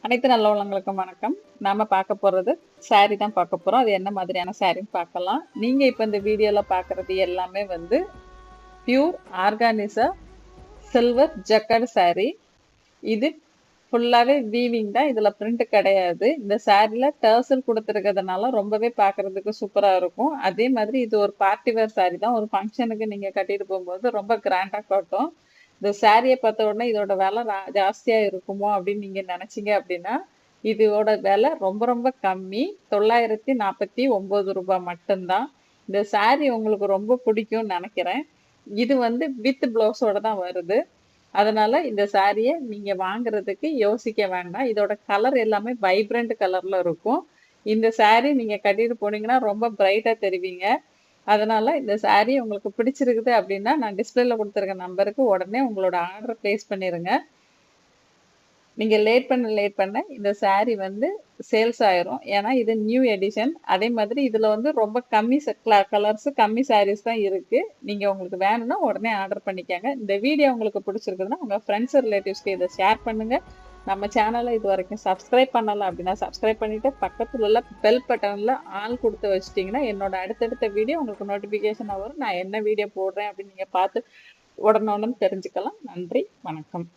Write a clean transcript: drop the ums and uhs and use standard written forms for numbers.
அனைத்து நல்லவங்களுக்கும் வணக்கம். நாம பார்க்க போறது saree தான் பார்க்க போறோம். அது என்ன மாதிரியான சாரின்னு பார்க்கலாம். நீங்க இப்ப இந்த வீடியோல பார்க்கறது எல்லாமே வந்து பியூர் ஆர்கானிசா சில்வர் ஜக்கர்ட் saree. இது ஃபுல்லாவே வீவிங் தான். இதுல பிரிண்ட் கிடையாது. இந்த சாரில டர்சல் கொடுத்துருக்கிறதுனால ரொம்பவே பார்க்கிறதுக்கு சூப்பரா இருக்கும். அதே மாதிரி இது ஒரு பார்ட்டி வேர் saree தான். ஒரு ஃபங்க்ஷனுக்கு நீங்க கட்டிட்டு போகும்போது ரொம்ப கிராண்டா காட்டும். இந்த சாரியை பார்த்த உடனே இதோட விலை ஜாஸ்தியா இருக்குமோ அப்படின்னு நீங்க நினைச்சீங்க அப்படின்னா இதோட விலை ரொம்ப ரொம்ப கம்மி. 949 ரூபாய் மட்டும்தான். இந்த saree உங்களுக்கு ரொம்ப பிடிக்கும்னு நினைக்கிறேன். இது வந்து வித் பிளவுஸோட தான் வருது. அதனால இந்த சாரியை நீங்க வாங்குறதுக்கு யோசிக்க வேண்டாம். இதோட கலர் எல்லாமே வைப்ரண்ட் கலர்ல இருக்கும். இந்த saree நீங்க கட்டிட்டு போனீங்கன்னா ரொம்ப பிரைட்டா தெரிவீங்க. அதனால இந்த saree உங்களுக்கு பிடிச்சிருக்குது அப்படின்னா நான் டிஸ்பிளேல கொடுத்துருக்க நம்பருக்கு உடனே உங்களோட ஆர்டர் பிளேஸ் பண்ணிருங்க. நீங்க லேட் பண்ண இந்த saree வந்து சேல்ஸ் ஆயிரும். ஏன்னா இது நியூ எடிஷன். அதே மாதிரி இதுல வந்து ரொம்ப கம்மி கலர்ஸ் கம்மி sarees தான் இருக்கு. நீங்க உங்களுக்கு வேணும்னா உடனே ஆர்டர் பண்ணிக்கங்க. இந்த வீடியோ உங்களுக்கு பிடிச்சிருக்குதுன்னா உங்க ஃப்ரெண்ட்ஸ் ரிலேட்டிவ்ஸ்க்கு இதை ஷேர் பண்ணுங்க. நம்ம சேனலை இது வரைக்கும் சப்ஸ்கிரைப் பண்ணலாம் அப்படின்னா சப்ஸ்கிரைப் பண்ணிட்டு பக்கத்துல உள்ள பெல் பட்டன்ல ஆல் கொடுத்து வச்சிட்டிங்கன்னா என்னோட அடுத்தடுத்த வீடியோ உங்களுக்கு நோட்டிபிகேஷன் வரும். நான் என்ன வீடியோ போடுறேன் அப்படின்னு நீங்க பார்த்து உடனே தெரிஞ்சுக்கலாம். நன்றி, வணக்கம்.